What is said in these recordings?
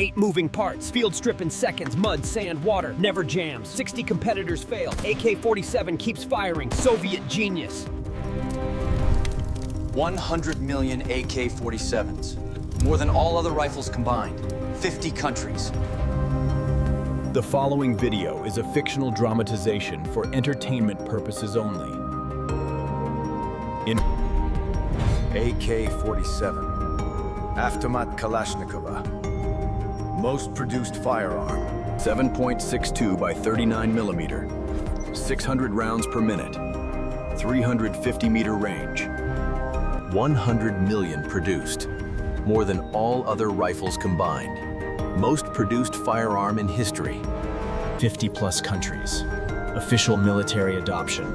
8 moving parts, field strip in seconds, mud, sand, water, never jams. 60 competitors fail. AK-47 keeps firing, Soviet genius. 100 million AK-47s, more than all other rifles combined. 50 countries. The following video is a fictional dramatization for entertainment purposes only. In AK-47, Automat Kalashnikova, most produced firearm, 7.62 by 39 millimeter, 600 rounds per minute, 350 meter range, 100 million produced, more than all other rifles combined. Most produced firearm in history. 50+ countries. Official military adoption.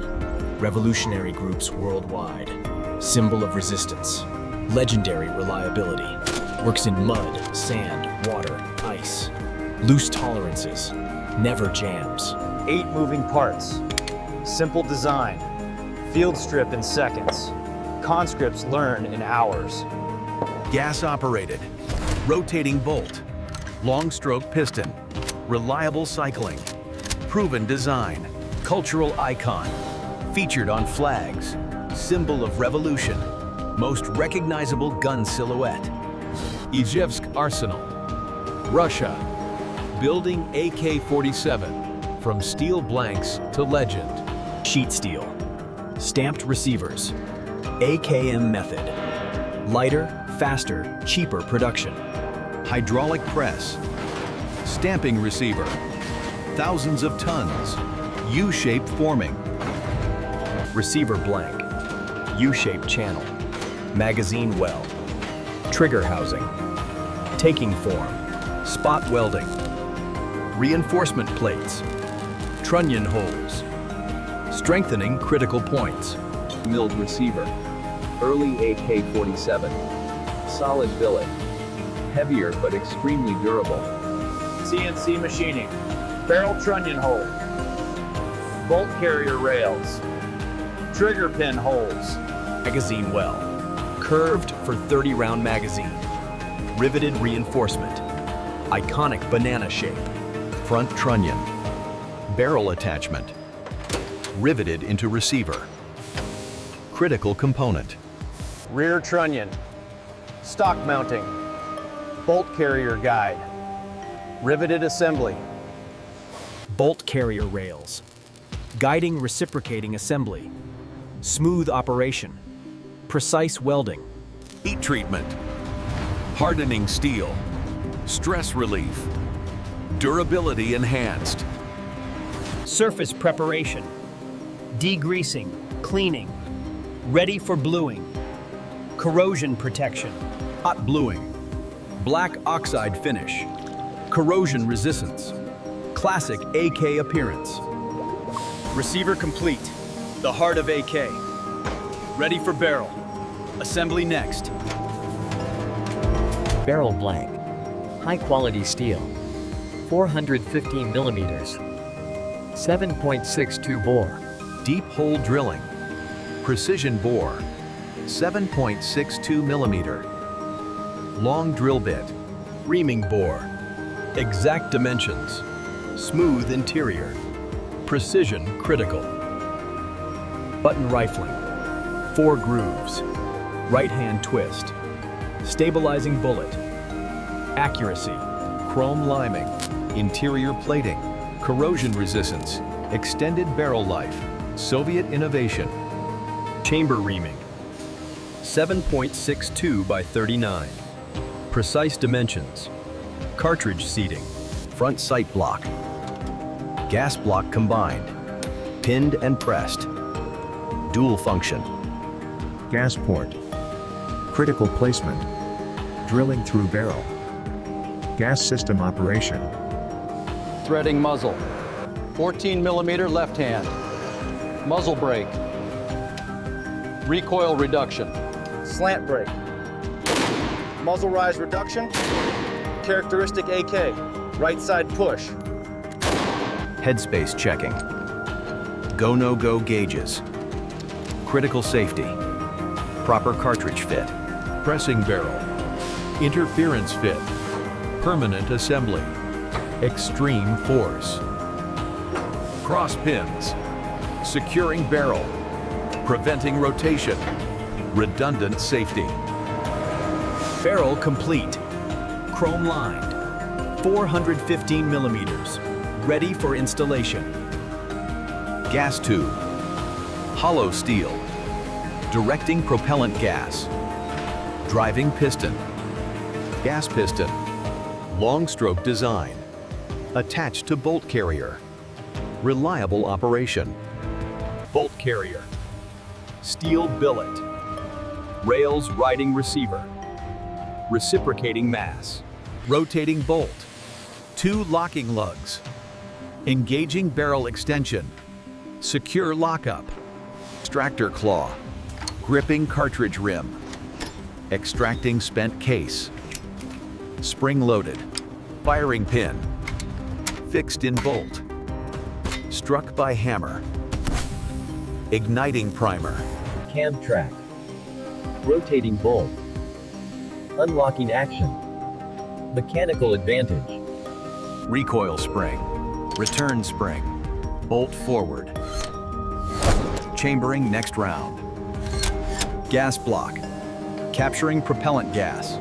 Revolutionary groups worldwide. Symbol of resistance. Legendary reliability. Works in mud, sand, water, ice. Loose tolerances. Never jams. 8 moving parts. Simple design. Field strip in seconds. Conscripts learn in hours. Gas operated. Rotating bolt. Long stroke piston, reliable cycling, proven design, cultural icon, featured on flags, symbol of revolution, most recognizable gun silhouette. Ijevsk Arsenal, Russia, building AK-47, from steel blanks to legend. Sheet steel. Stamped receivers. AKM method. Lighter, faster, cheaper production. Hydraulic press, stamping receiver, thousands of tons, U-shaped forming. Receiver blank. U-shaped channel. Magazine well. Trigger housing. Taking form. Spot welding. Reinforcement plates. Trunnion holes. Strengthening critical points. Milled receiver. Early AK-47. Solid billet. Heavier but extremely durable. CNC machining. Barrel trunnion hole. Bolt carrier rails. Trigger pin holes. Magazine well. Curved for 30-round magazine. Riveted reinforcement. Iconic banana shape. Front trunnion, barrel attachment, riveted into receiver. Critical component. Rear trunnion. Stock mounting. Bolt carrier guide. Riveted assembly. Bolt carrier rails. Guiding reciprocating assembly. Smooth operation. Precise welding. Heat treatment, hardening steel, stress relief, durability enhanced. Surface preparation. Degreasing, cleaning. Ready for bluing. Corrosion protection. Hot bluing. Black oxide finish. Corrosion resistance. Classic AK appearance. Receiver complete. The heart of AK. Ready for barrel. Assembly next. Barrel blank. High quality steel. 415 millimeters. 7.62 bore. Deep hole drilling, precision bore, 7.62 millimeter. Long drill bit, Reaming bore. Exact dimensions. Smooth interior. Precision critical. Button rifling. 4 grooves. Right hand twist. Stabilizing bullet. Accuracy. chrome liming, interior plating, corrosion resistance, extended barrel life, Soviet innovation. Chamber reaming. 7.62 by 39. Precise dimensions. Cartridge seating. Front sight block. Gas block combined. Pinned and pressed. Dual function. Gas port. Critical placement. Drilling through barrel. Gas system operation. Threading muzzle. 14 millimeter left hand. Muzzle brake. Recoil reduction. Slant brake. Muzzle rise reduction. Characteristic AK. Right side push. Headspace checking. Go no-go gauges. Critical safety. Proper cartridge fit. Pressing barrel. Interference fit. Permanent assembly. Extreme force. Cross pins. Securing barrel. Preventing rotation. Redundant safety. Barrel complete. Chrome lined. 415 millimeters. Ready for installation. Gas tube. Hollow steel. Directing propellant gas. Driving piston. Gas piston. Long stroke design. Attached to bolt carrier. Reliable operation. Bolt carrier. Steel billet. Rails riding receiver. Reciprocating mass. Rotating bolt. 2 locking lugs. Engaging barrel extension. Secure lockup. Extractor claw. Gripping cartridge rim. Extracting spent case. Spring loaded. Firing pin. Fixed in bolt. Struck by hammer. Igniting primer. Cam track. Rotating bolt. Unlocking action. Mechanical advantage. Recoil spring. Return spring. Bolt forward. Chambering next round. Gas block. Capturing propellant gas.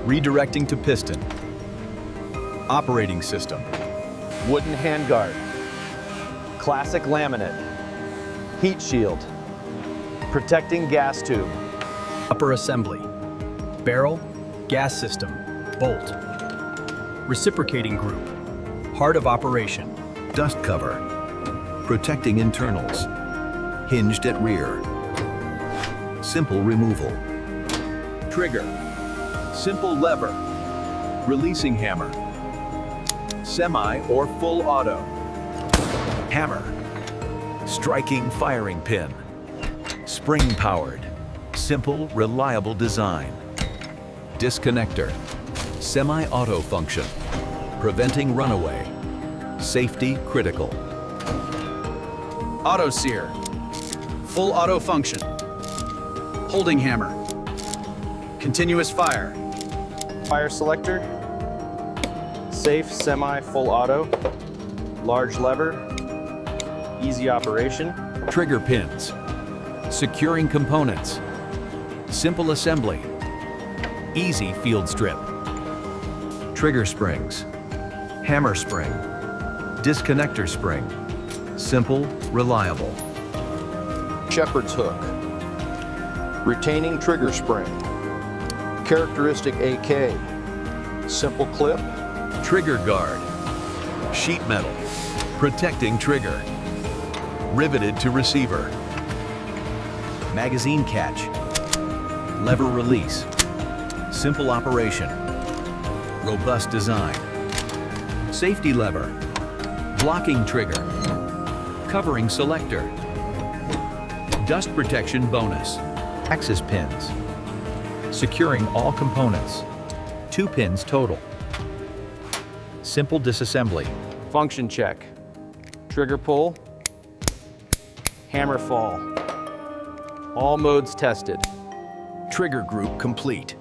Redirecting to piston. Operating system. Wooden handguard. Classic laminate. Heat shield. Protecting gas tube. Upper assembly. Barrel. Gas system. Bolt. Reciprocating group. Heart of operation. Dust cover. Protecting internals. Hinged at rear. Simple removal. Trigger. Simple lever. Releasing hammer. Semi or full auto. Hammer. Striking firing pin. Spring powered. Simple, reliable design. Disconnector. Semi-auto function. Preventing runaway. Safety critical. Auto sear. Full auto function. Holding hammer. Continuous fire. Fire selector. Safe semi full auto. Large lever. Easy operation. Trigger pins. Securing components. Simple assembly. Easy field strip. Trigger springs. Hammer spring. Disconnector spring. Simple, reliable. Shepherd's hook. Retaining trigger spring. Characteristic AK. Simple clip. Trigger guard. Sheet metal. Protecting trigger. Riveted to receiver. Magazine catch. Lever release. Simple operation. Robust design. Safety lever. Blocking trigger. Covering selector. Dust protection bonus. Access pins. Securing all components. 2 pins total. Simple disassembly. Function check. Trigger pull. Hammer fall. All modes tested. Trigger group complete.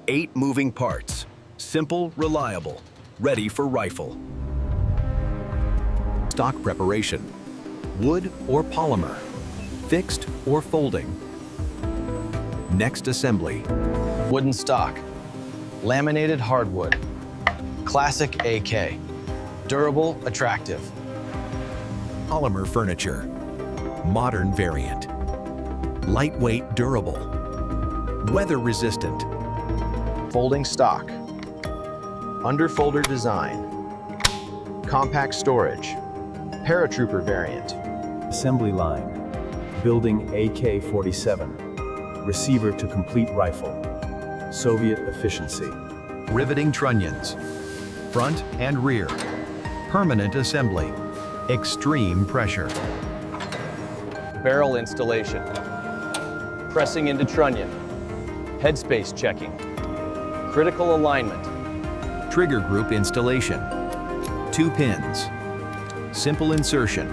8 moving parts. Simple, reliable. Ready for rifle. Stock preparation. Wood or polymer. Fixed or folding. Next assembly. Wooden stock. Laminated hardwood. Classic AK. Durable, attractive. Polymer furniture. Modern variant. Lightweight, durable. Weather resistant. Folding stock. Underfolder design. Compact storage. Paratrooper variant. Assembly line. Building AK-47. Receiver to complete rifle. Soviet efficiency. Riveting trunnions. Front and rear. Permanent assembly. Extreme pressure. Barrel installation. Pressing into trunnion. Headspace checking. Critical alignment. Trigger group installation. 2 pins. Simple insertion.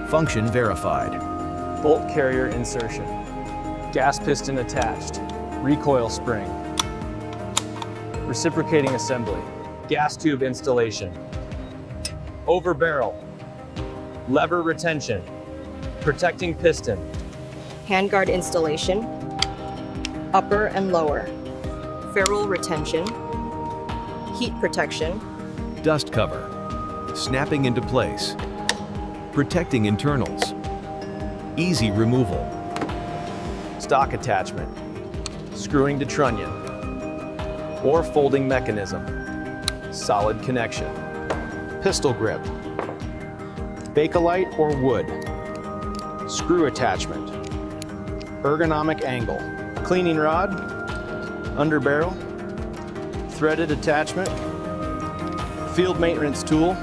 Function verified. Bolt carrier insertion. Gas piston attached. Recoil spring. Reciprocating assembly. Gas tube installation. Over barrel. Lever retention. Protecting piston. Handguard installation, upper and lower, ferrule retention, heat protection, Dust cover. Snapping into place. Protecting internals. Easy removal. stock attachment, screwing to trunnion, or folding mechanism, solid connection, pistol grip, Bakelite or wood, screw attachment, ergonomic angle, cleaning rod, under barrel, threaded attachment, field maintenance tool,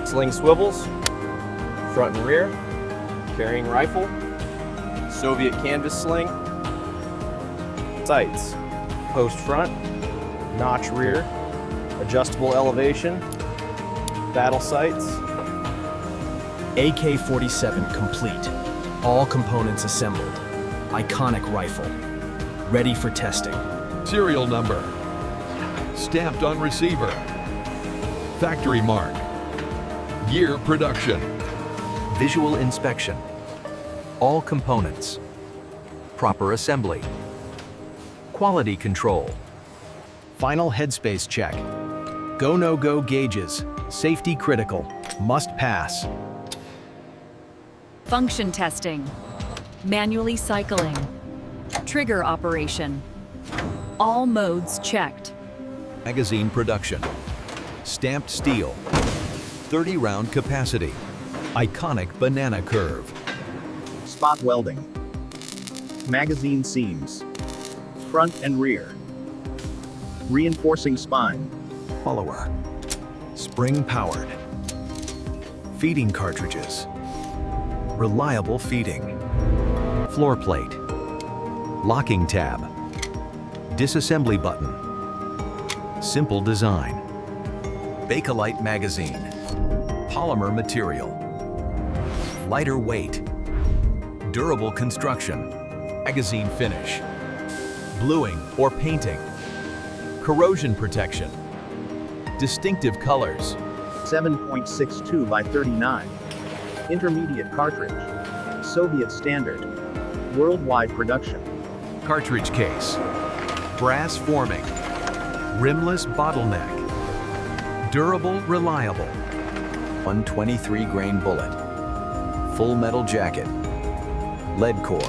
sling swivels, front and rear, carrying rifle, Soviet canvas sling, sights, post front, notch rear, adjustable elevation, battle sights. AK-47 complete. All components assembled. Iconic rifle. Ready for testing. Serial number. Stamped on receiver. Factory mark. Year production. Visual inspection. All components. Proper assembly. Quality control. Final headspace check. Go, no-go gauges. Safety critical. Must pass. Function testing. Manually cycling. Trigger operation. All modes checked. Magazine production. Stamped steel. 30-round capacity. Iconic banana curve. Spot welding. Magazine seams. Front and rear. Reinforcing spine. Follower. Spring powered. Feeding cartridges. Reliable feeding. Floor plate. Locking tab. Disassembly button. Simple design. Bakelite magazine. Polymer material. Lighter weight. Durable construction. Magazine finish. Bluing or painting. Corrosion protection. Distinctive colors. 7.62 by 39. Intermediate cartridge. Soviet standard. Worldwide production. Cartridge case. Brass forming. Rimless bottleneck. Durable, reliable. 123 grain bullet. Full metal jacket. Lead core.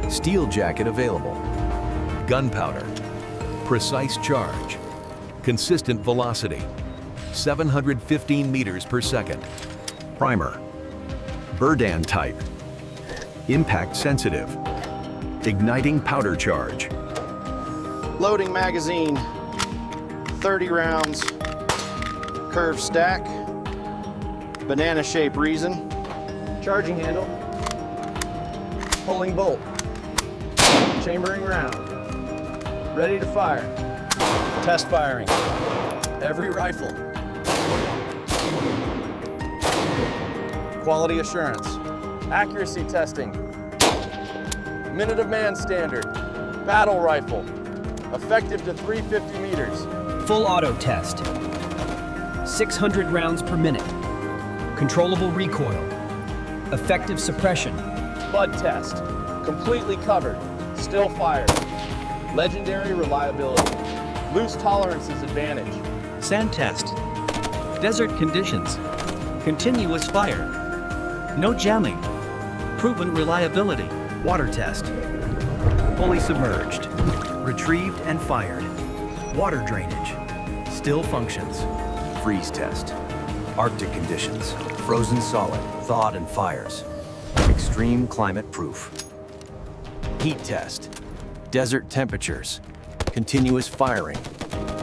Steel jacket available. Gunpowder. Precise charge. Consistent velocity. 715 meters per second. Primer. Burdan type. Impact sensitive. Igniting powder charge. Loading magazine. 30 rounds. Curved stack. Banana shape reason. Charging handle. Pulling bolt. Chambering round. Ready to fire. Test firing. Every rifle. Quality assurance. Accuracy testing. Minute of man standard. Battle rifle. Effective to 350 meters. Full auto test. 600 rounds per minute. Controllable recoil. Effective suppression. Bud test. Completely covered. Still fired. Legendary reliability. Loose tolerances advantage. Sand test. Desert conditions. Continuous fire. No jamming. Proven reliability. Water test. Fully submerged. Retrieved and fired. Water drainage. Still functions. Freeze test. Arctic conditions. Frozen solid. Thawed and fires. Extreme climate proof. Heat test. Desert temperatures. Continuous firing.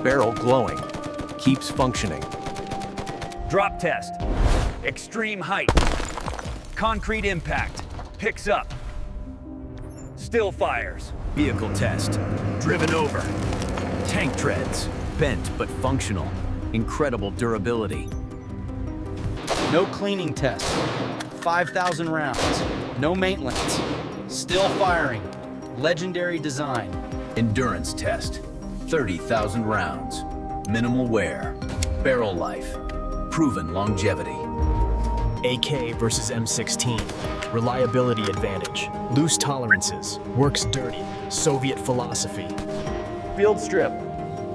Barrel glowing. Keeps functioning. Drop test. Extreme height. Concrete impact. Picks up. Still fires. Vehicle test. Driven over. Tank treads. Bent but functional. Incredible durability. No cleaning test. 5,000 rounds. No maintenance. Still firing. Legendary design. Endurance test. 30,000 rounds. Minimal wear. Barrel life. Proven longevity. AK versus M16. Reliability advantage. Loose tolerances. Works dirty. Soviet philosophy. Field strip.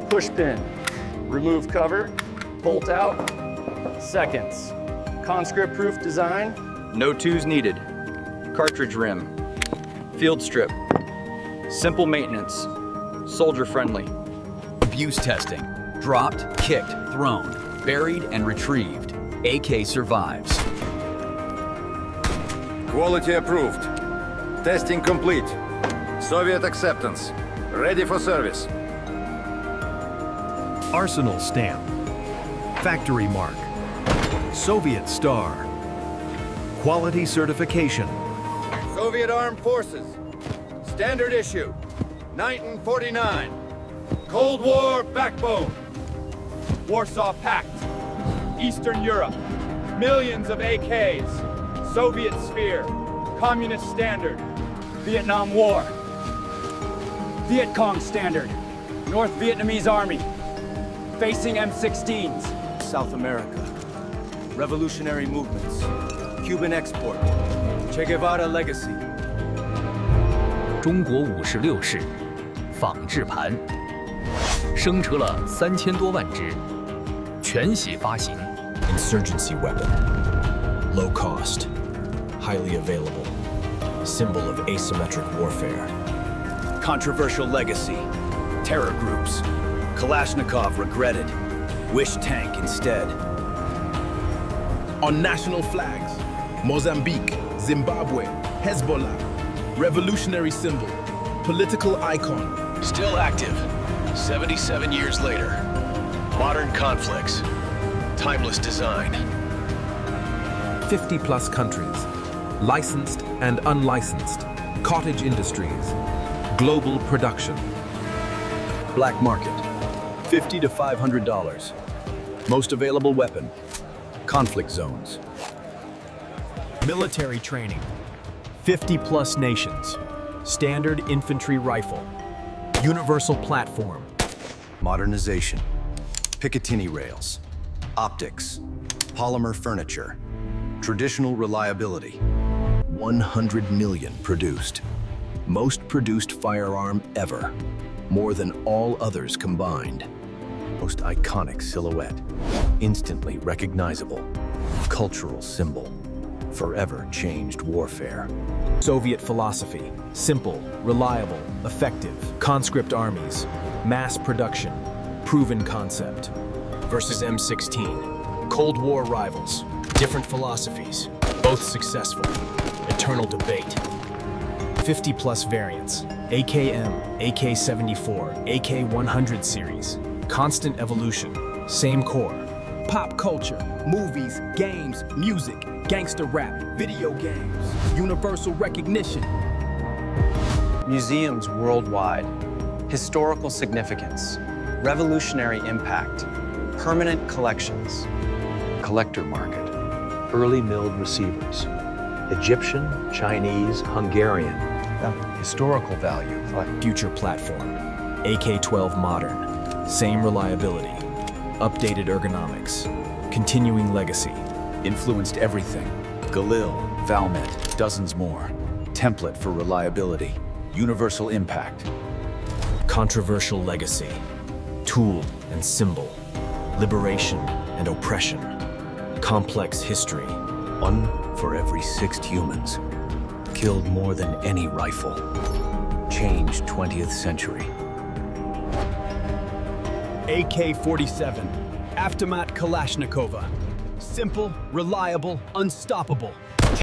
Push pin. Remove cover. Bolt out. Seconds. Conscript-proof design. No tools needed. Cartridge rim. Field strip. Simple maintenance. Soldier friendly. Abuse testing. Dropped, kicked, thrown, buried, and retrieved. AK survives. Quality approved. Testing complete. Soviet acceptance. Ready for service. Arsenal stamp. Factory mark. Soviet star. Quality certification. Soviet Armed Forces. Standard issue. 1949. Cold War backbone. Warsaw Pact. Eastern Europe. Millions of AKs. Soviet Sphere. Communist Standard. Vietnam War. Viet Cong Standard. North Vietnamese Army. Facing M16s. South America. Revolutionary movements. Cuban export. Che Guevara legacy. 中国56式仿制盘，生车了3000多万只，全系发行。Insurgency weapon. Low cost. Highly available. Symbol of asymmetric warfare. Controversial legacy. Terror groups. Kalashnikov regretted. Wish tank instead. On national flags, Mozambique, Zimbabwe, Hezbollah, revolutionary symbol, political icon. Still active. 77 years later. Modern conflicts. Timeless design. 50+ countries. Licensed and unlicensed. Cottage industries. Global production. Black market. $50 to $500. Most available weapon. Conflict zones. Military training. 50+ nations. Standard infantry rifle. Universal platform. Modernization. Picatinny rails. Optics. Polymer furniture. Traditional reliability. 100 million produced. Most produced firearm ever. More than all others combined. Most iconic silhouette. Instantly recognizable. Cultural symbol. Forever changed warfare. Soviet philosophy. Simple, reliable, effective. Conscript armies. Mass production. Proven concept. Versus M16. Cold War rivals. Different philosophies. Both successful. Eternal debate. 50+ variants. AKM, AK-74, AK-100 series. Constant evolution. Same core. Pop culture, movies, games, music, gangster rap, video games, universal recognition. Museums worldwide. Historical significance. Revolutionary impact. Permanent collections. Collector market. Early milled receivers. Egyptian, Chinese, Hungarian. Historical value. Future platform. AK-12 modern. Same reliability. Updated ergonomics. Continuing legacy. Influenced everything. Galil, Valmet, dozens more. Template for reliability. Universal impact. Controversial legacy. Tool and symbol. Liberation and oppression. Complex history. One for every 6 humans. Killed more than any rifle. Changed 20th century. AK-47. Avtomat Kalashnikova. Simple, reliable, unstoppable.